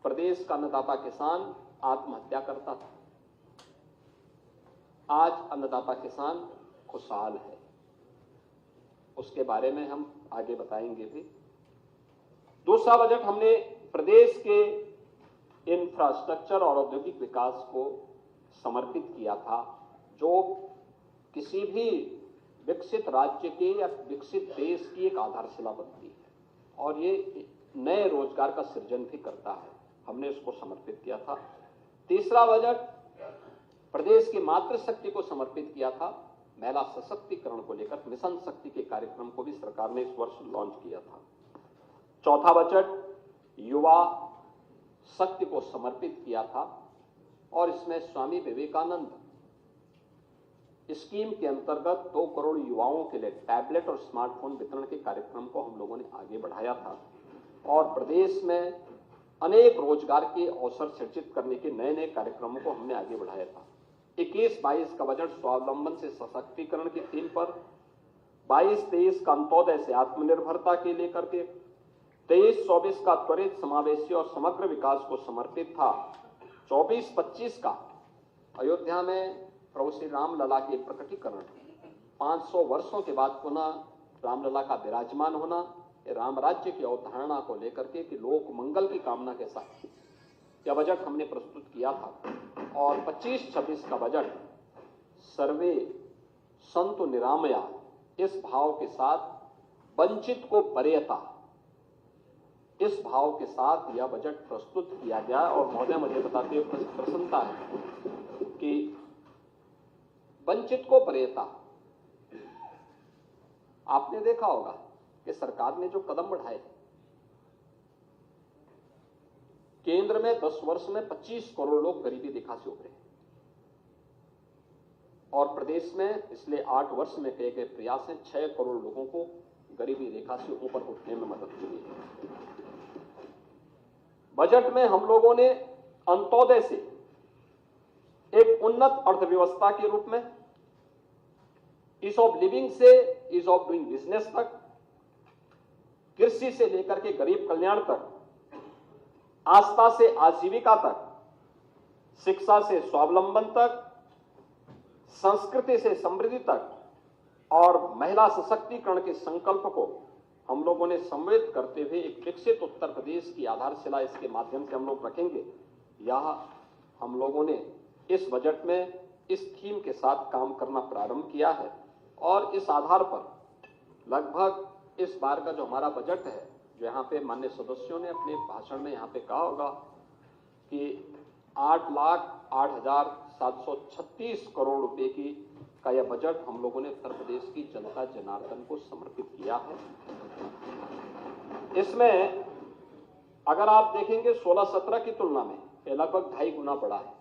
प्रदेश का अन्नदाता किसान आत्महत्या करता था। आज अन्नदाता किसान खुशहाल है, उसके बारे में हम आगे बताएंगे भी। दूसरा बजट हमने प्रदेश के इंफ्रास्ट्रक्चर और औद्योगिक विकास को समर्पित किया था, जो किसी भी विकसित राज्य के या विकसित देश की एक आधारशिला बनती है और ये नए रोजगार का सृजन भी करता है। हमने इसको समर्पित किया था। तीसरा बजट प्रदेश की मातृशक्ति को समर्पित किया था। महिला सशक्तिकरण को लेकर मिशन शक्ति के कार्यक्रम को भी सरकार ने इस वर्ष लॉन्च किया था। चौथा बजट युवा शक्ति को समर्पित किया था और इसमें स्वामी विवेकानंद स्कीम के अंतर्गत 2 करोड़ युवाओं के लिए टैबलेट और स्मार्टफोन वितरण के कार्यक्रम को हम लोगों ने आगे बढ़ाया था और प्रदेश में अनेक रोजगार के अवसर सृजित करने के नए नए कार्यक्रमों को हमने आगे बढ़ाया था। 21-22 का बजट स्वावलंबन से सशक्तिकरण की थीम पर, 22-23 का अंत्योदय से आत्मनिर्भरता के लेकर के, 23-24 का त्वरित समावेशी और समग्र विकास को समर्पित था। 24-25 का अयोध्या में प्रभु श्री रामलला के प्रकटीकरण, 500 वर्षों के बाद पुनः रामलला का विराजमान होना, राम राज्य की अवधारणा को लेकर के कि लोक मंगल की कामना के साथ यह बजट हमने प्रस्तुत किया था। और 25-26 का बजट सर्वे संतु निरामया, इस भाव के साथ वंचित को वरीयता, इस भाव के साथ यह बजट प्रस्तुत किया गया। और महोदय, मुझे बताते हुए प्रसन्नता है कि वंचित को वरीयता, आपने देखा होगा कि सरकार ने जो कदम बढ़ाए, केंद्र में 10 वर्ष में 25 करोड़ लोग गरीबी रेखा से उभरे और प्रदेश में पिछले 8 वर्ष में किए गए प्रयास से 6 करोड़ लोगों को गरीबी रेखा से ऊपर उठने में मदद मिली है। बजट में हम लोगों ने अंत्योदय से एक उन्नत अर्थव्यवस्था के रूप में, ईज ऑफ लिविंग से ईज ऑफ डूइंग बिजनेस तक, कृषि से लेकर के गरीब कल्याण तक, आस्था से आजीविका तक, शिक्षा से स्वावलंबन तक, संस्कृति से समृद्धि तक और महिला सशक्तिकरण के संकल्प को हम लोगों ने सम्मिलित करते हुए एक विकसित उत्तर प्रदेश की आधारशिला इसके माध्यम से हम लोग रखेंगे। यह हम लोगों ने इस बजट में इस थीम के साथ काम करना प्रारंभ किया है और इस आधार पर लगभग इस बार का जो हमारा बजट है, जो यहाँ पे माननीय सदस्यों ने अपने भाषण में यहाँ पे कहा होगा कि 8,08,736 करोड़ रुपए की का यह बजट हम लोगों ने उत्तर प्रदेश की जनता जनार्दन को समर्पित किया है। इसमें अगर आप देखेंगे 16-17 की तुलना में यह लगभग 2.5 गुना बढ़ा है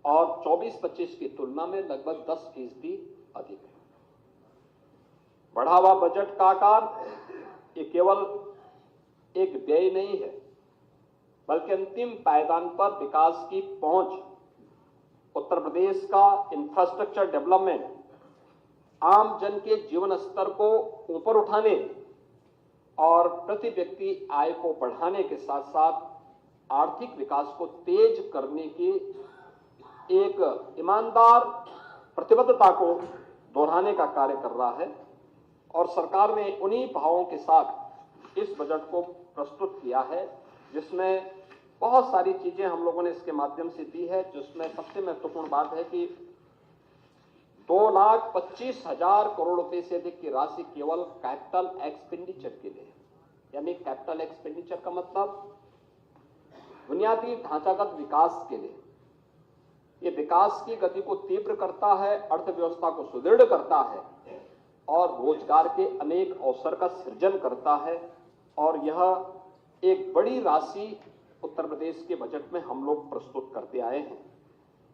और 24-25 की तुलना में लगभग 10% अधिक है। बढ़ा हुआ बजट का आकार ये केवल एक व्यय नहीं है, बल्कि अंतिम पायदान पर विकास की पहुंच, उत्तर प्रदेश का इंफ्रास्ट्रक्चर डेवलपमेंट, आम जन के जीवन स्तर को ऊपर उठाने और प्रति व्यक्ति आय को बढ़ाने के साथ साथ आर्थिक विकास को तेज करने की एक ईमानदार प्रतिबद्धता को दोहराने का कार्य कर रहा है। और सरकार ने उन्हीं भावों के साथ इस बजट को प्रस्तुत किया है, जिसमें बहुत सारी चीजें हम लोगों ने इसके माध्यम से दी है। जिसमें सबसे महत्वपूर्ण बात है कि 2,25,000 करोड़ रुपए से अधिक की राशि केवल कैपिटल एक्सपेंडिचर के लिए, यानी कैपिटल एक्सपेंडिचर का मतलब बुनियादी ढांचागत विकास के लिए। ये विकास की गति को तीव्र करता है, अर्थव्यवस्था को सुदृढ़ करता है और रोजगार के अनेक अवसर का सृजन करता है। और यह एक बड़ी राशि उत्तर प्रदेश के बजट में हम लोग प्रस्तुत करते आए हैं।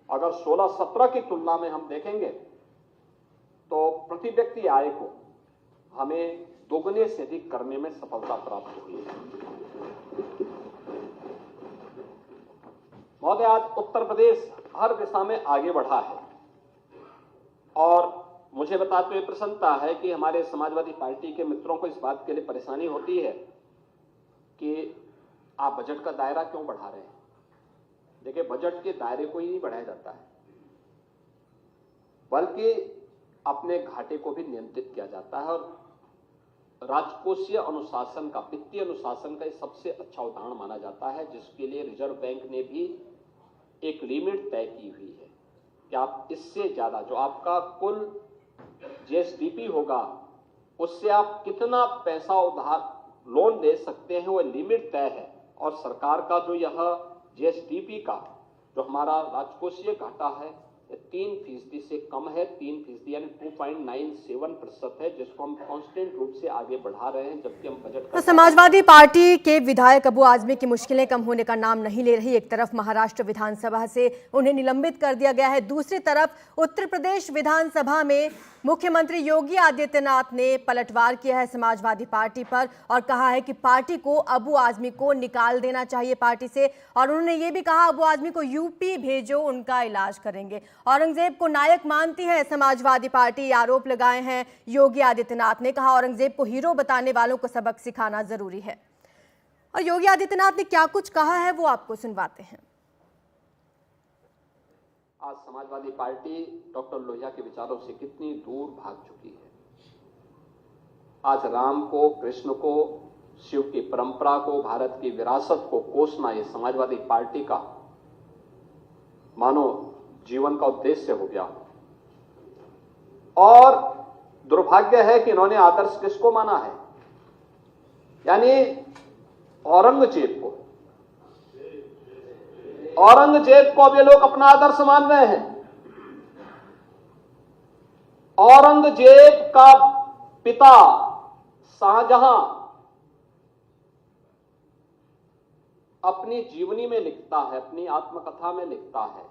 अगर 16-17 की तुलना में हम देखेंगे तो प्रति व्यक्ति आय को हमें दोगुने से अधिक करने में सफलता प्राप्त हुई है। महोदय, आज उत्तर प्रदेश हर दिशा में आगे बढ़ा है और मुझे बताते हुए प्रसन्नता है कि हमारे समाजवादी पार्टी के मित्रों को इस बात के लिए परेशानी होती है कि आप बजट का दायरा क्यों बढ़ा रहे हैं। देखिए, बजट के दायरे को ही नहीं बढ़ाया जाता है, बल्कि अपने घाटे को भी नियंत्रित किया जाता है। और राजकोषीय अनुशासन का, वित्तीय अनुशासन का सबसे अच्छा उदाहरण माना जाता है, जिसके लिए रिजर्व बैंक ने भी एक लिमिट तय की हुई है कि आप इससे ज्यादा जो आपका कुल जीएसडीपी होगा उससे आप कितना पैसा उधार लोन दे सकते हैं, वो लिमिट तय है। और सरकार का जो यह जीएसडीपी का जो हमारा राजकोषीय घाटा है 3% से कम है। 3% यानी 2.97% है, जिसको हम कांस्टेंट रूप से आगे बढ़ा रहे हैं, जबकि हम बजट का समाजवादी पार्टी के विधायक अबू आजमी की मुश्किलें कम होने का नाम नहीं ले रही। एक तरफ महाराष्ट्र विधानसभा से उन्हें निलंबित कर दिया गया है, दूसरी तरफ उत्तर प्रदेश विधानसभा में मुख्यमंत्री योगी आदित्यनाथ ने पलटवार किया है समाजवादी पार्टी पर और कहा है कि पार्टी को अबू आजमी को निकाल देना चाहिए पार्टी से। और उन्होंने ये भी कहा अबू आजमी को यूपी भेजो, उनका इलाज करेंगे। औरंगजेब को नायक मानती है समाजवादी पार्टी, आरोप लगाए हैं योगी आदित्यनाथ ने। कहा औरंगजेब को हीरो बताने वालों को सबक सिखाना जरूरी है। और योगी आदित्यनाथ ने क्या कुछ कहा है वो आपको सुनवाते हैं। आज समाजवादी पार्टी डॉक्टर लोहिया के विचारों से कितनी दूर भाग चुकी है। आज राम को, कृष्ण को, शिव की परंपरा को, भारत की विरासत को कोसना ये समाजवादी पार्टी का मानो जीवन का उद्देश्य हो गया। और दुर्भाग्य है कि इन्होंने आदर्श किसको माना है, यानी औरंगजेब को। औरंगजेब को अब ये लोग अपना आदर्श मान रहे हैं। औरंगजेब का पिता शाहजहां अपनी जीवनी में लिखता है, अपनी आत्मकथा में लिखता है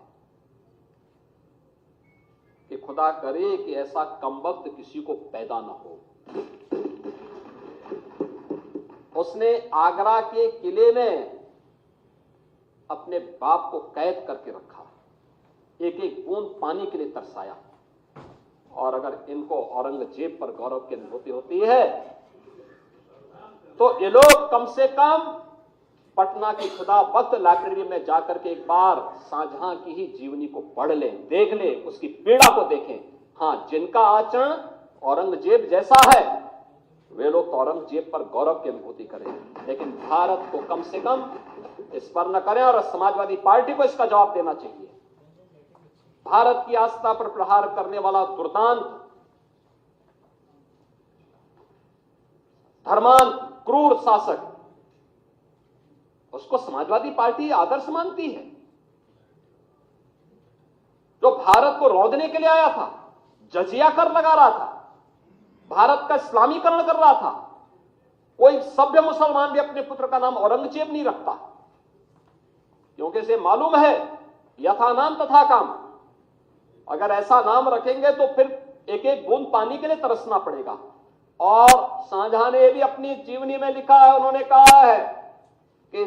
कि खुदा करे कि ऐसा कमबख्त किसी को पैदा न हो। उसने आगरा के किले में अपने बाप को कैद करके रखा, एक एक बूंद पानी के लिए तरसाया। और अगर इनको औरंगजेब पर गौरव की अनुभूति होती है तो ये लोग कम से कम पटना की खुदाबख्त लाइब्रेरी में जाकर के एक बार शाहजहां की ही जीवनी को पढ़ लें, देख लें, उसकी पीड़ा को देखें। हां, जिनका आचरण औरंगजेब जैसा है वे लोग तो औरंगजेब पर गौरव की अनुभूति करें, लेकिन भारत को कम से कम इस पर न करें। और समाजवादी पार्टी को इसका जवाब देना चाहिए। भारत की आस्था पर प्रहार करने वाला दुर्दांत, धर्मांत, क्रूर शासक, उसको समाजवादी पार्टी आदर्श मानती है। जो भारत को रौंदने के लिए आया था, जजिया कर लगा रहा था, भारत का इस्लामीकरण कर रहा था। कोई सभ्य मुसलमान भी अपने पुत्र का नाम औरंगजेब नहीं रखता, क्योंकि इसे मालूम है यथा नाम तथा काम। अगर ऐसा नाम रखेंगे तो फिर एक एक बूंद पानी के लिए तरसना पड़ेगा। और शाहजहां ने भी अपनी जीवनी में लिखा है, उन्होंने कहा है कि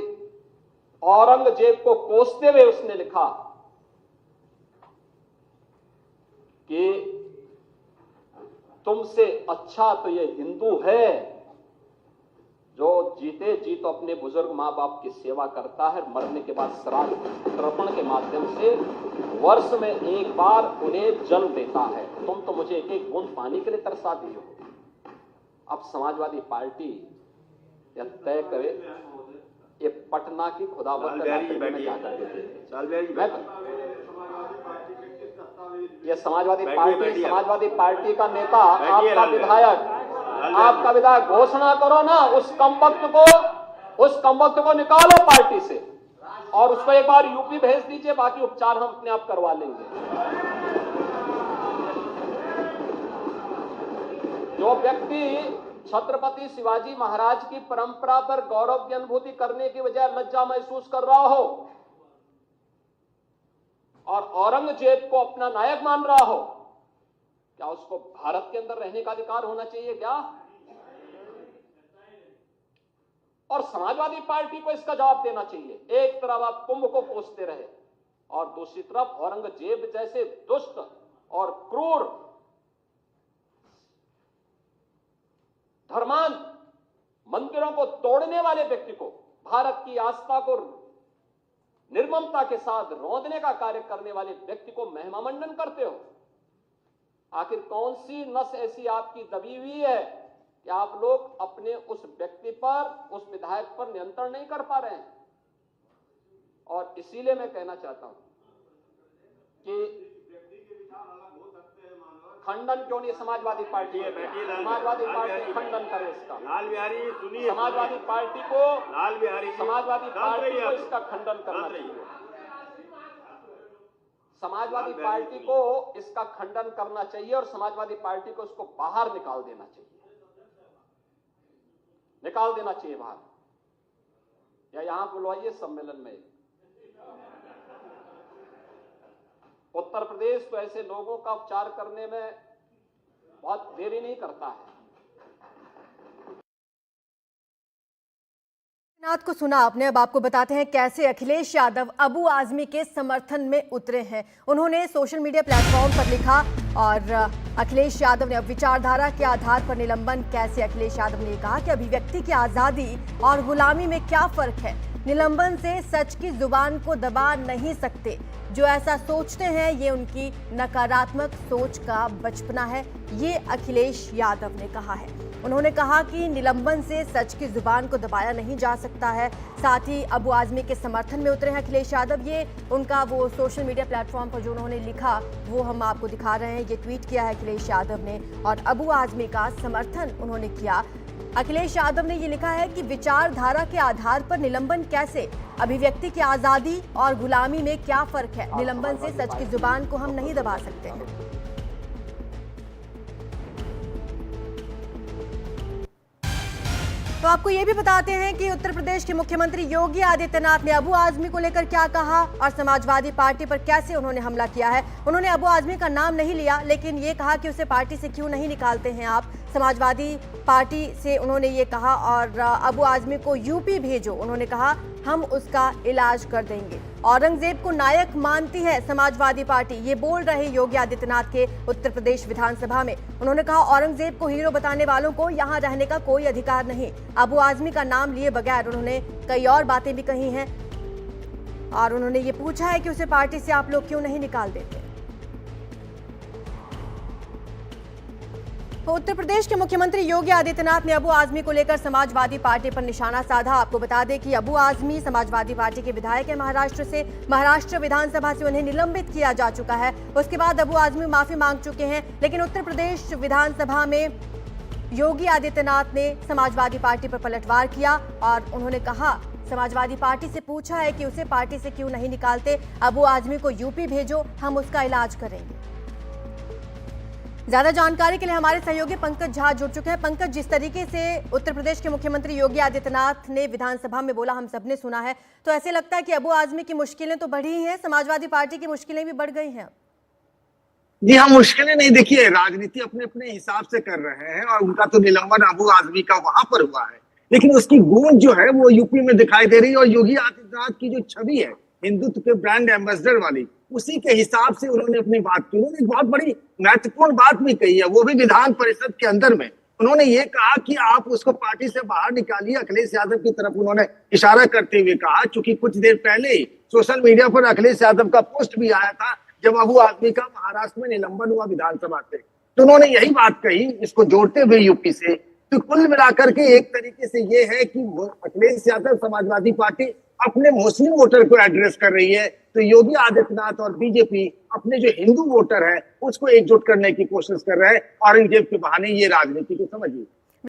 औरंगजेब को कोसते हुए उसने लिखा कि तुमसे अच्छा तो ये हिंदू है जो जीते जी तो अपने बुजुर्ग मां बाप की सेवा करता है, मरने के बाद श्राद्ध तर्पण के माध्यम से वर्ष में एक बार उन्हें जल देता है। तुम तो मुझे एक एक बूंद पानी के लिए तरसा दी हो। अब समाजवादी पार्टी यह तय करे ये पटना की खुदाबख्त लाइब्रेरी में जाकर ये समाजवादी पार्टी का नेता, आपका विधायक घोषणा करो ना, उस कमबख्त को निकालो पार्टी से और उसको एक बार यूपी भेज दीजिए, बाकी उपचार हम अपने आप करवा लेंगे। जो व्यक्ति छत्रपति शिवाजी महाराज की परंपरा पर गौरव की अनुभूति करने की बजाय लज्जा महसूस कर रहा हो और औरंगजेब को अपना नायक मान रहा हो, क्या उसको भारत के अंदर रहने का अधिकार होना चाहिए क्या? और समाजवादी पार्टी को इसका जवाब देना चाहिए। एक तरफ आप कुंभ को कोसते रहे और दूसरी तरफ औरंगजेब जैसे दुष्ट और क्रूर धर्मांध मंदिरों को तोड़ने वाले व्यक्ति को, भारत की आस्था को निर्ममता के साथ रौंदने का कार्य करने वाले व्यक्ति को महिमा मंडन करते हो। आखिर कौन सी नस ऐसी आपकी दबी हुई है कि आप लोग अपने उस व्यक्ति पर, उस विधायक पर नियंत्रण नहीं कर पा रहे हैं? और इसीलिए मैं कहना चाहता हूं कि खंडन क्यों नहीं समाजवादी पार्टी है? समाजवादी पार्टी खंडन करे इसका। लाल बिहारी सुनिए, समाजवादी पार्टी को, लाल बिहारी समाजवादी पार्टी को इसका खंडन करना चाहिए। समाजवादी पार्टी को इसका खंडन करना चाहिए और समाजवादी पार्टी को इसको बाहर निकाल देना चाहिए, निकाल देना चाहिए बाहर, या यहां बुलवाइए सम्मेलन में। उत्तर प्रदेश तो ऐसे लोगों का उपचार करने में बहुत देरी नहीं करता है। नाथ को सुना आपने, अब आपको बताते हैं कैसे अखिलेश यादव अबू आजमी के समर्थन में उतरे हैं। उन्होंने सोशल मीडिया प्लेटफॉर्म पर लिखा और अखिलेश यादव ने अब विचारधारा के आधार पर निलंबन। कैसे अखिलेश यादव ने कहा कि अभिव्यक्ति की आजादी और गुलामी में क्या फर्क है, निलंबन से सच की जुबान को दबा नहीं सकते। जो ऐसा सोचते हैं ये उनकी नकारात्मक सोच का बचपना है, ये अखिलेश यादव ने कहा है। उन्होंने कहा कि निलंबन से सच की जुबान को दबाया नहीं जा सकता है। साथ ही अबू आजमी के समर्थन में उतरे हैं अखिलेश यादव। ये उनका वो सोशल मीडिया प्लेटफॉर्म पर जो उन्होंने लिखा वो हम आपको दिखा रहे हैं। ये ट्वीट किया है अखिलेश यादव ने और अबू आजमी का समर्थन उन्होंने किया। अखिलेश यादव ने ये लिखा है कि विचारधारा के आधार पर निलंबन कैसे, अभिव्यक्ति की आजादी और गुलामी में क्या फर्क है, निलंबन से सच की जुबान को हम नहीं दबा सकते हैं। तो आपको ये भी बताते हैं कि उत्तर प्रदेश के मुख्यमंत्री योगी आदित्यनाथ ने अबू आजमी को लेकर क्या कहा और समाजवादी पार्टी पर कैसे उन्होंने हमला किया है। उन्होंने अबू आजमी का नाम नहीं लिया, लेकिन ये कहा कि उसे पार्टी से क्यों नहीं निकालते हैं आप। समाजवादी पार्टी से उन्होंने ये कहा और अबू आजमी को यूपी भेजो। उन्होंने कहा हम उसका इलाज कर देंगे। औरंगजेब को नायक मानती है समाजवादी पार्टी, ये बोल रहे योगी आदित्यनाथ के उत्तर प्रदेश विधानसभा में। उन्होंने कहा औरंगजेब को हीरो बताने वालों को यहाँ रहने का कोई अधिकार नहीं। अबू आजमी का नाम लिए बगैर उन्होंने कई और बातें भी कही हैं और उन्होंने ये पूछा है कि उसे पार्टी से आप लोग क्यों नहीं निकाल देते। तो उत्तर प्रदेश के मुख्यमंत्री योगी आदित्यनाथ ने अबू आजमी को लेकर समाजवादी पार्टी पर निशाना साधा। आपको बता दें कि अबू आजमी समाजवादी पार्टी के विधायक है महाराष्ट्र से। महाराष्ट्र विधानसभा से उन्हें निलंबित किया जा चुका है। उसके बाद अबू आजमी माफी मांग चुके हैं, लेकिन उत्तर प्रदेश विधानसभा में योगी आदित्यनाथ ने समाजवादी पार्टी पर पलटवार किया और उन्होंने कहा, समाजवादी पार्टी से पूछा है कि उसे पार्टी से क्यों नहीं निकालते, अबू आजमी को यूपी भेजो, हम उसका इलाज करेंगे। ज्यादा जानकारी के लिए हमारे सहयोगी पंकज झा जुड़ चुके हैं। पंकज, जिस तरीके से उत्तर प्रदेश के मुख्यमंत्री योगी आदित्यनाथ ने विधानसभा में बोला, हम सबने सुना है, तो ऐसे लगता है कि अबू आजमी की मुश्किलें तो बढ़ी हैं, समाजवादी पार्टी की मुश्किलें भी बढ़ गई हैं। जी हाँ, मुश्किलें नहीं, देखिए राजनीति अपने अपने हिसाब से कर रहे हैं और उनका तो निलंबन अबू आजमी का वहां पर हुआ है, लेकिन उसकी गूंज जो है वो यूपी में दिखाई दे रही है। और योगी आदित्यनाथ की जो छवि है हिंदुत्व के ब्रांड एम्बेसडर वाली, उसी के हिसाब से उन्होंने अपनी बात की। उन्होंने एक बहुत बड़ी महत्वपूर्ण बात भी कही है, वो भी विधान परिषद के अंदर में। उन्होंने ये कहा कि आप उसको पार्टी से बाहर निकालिए। अखिलेश यादव की तरफ उन्होंने इशारा करते हुए कहा, क्योंकि कुछ देर पहले ही सोशल मीडिया पर अखिलेश यादव का पोस्ट भी आया था जब अबू आजमी का महाराष्ट्र में निलंबन हुआ विधानसभा से, तो उन्होंने यही बात कही, इसको जोड़ते हुए यूपी से। तो कुल मिलाकर के एक तरीके से ये है कि अखिलेश यादव समाजवादी पार्टी अपने मुस्लिम वोटर को एड्रेस कर रही है, तो योगी आदित्यनाथ और बीजेपी अपने जो हिंदू वोटर है उसको एकजुट करने की कोशिश कर रहे हैं। औरंगजेब के बहाने ये राजनीति को समझिए।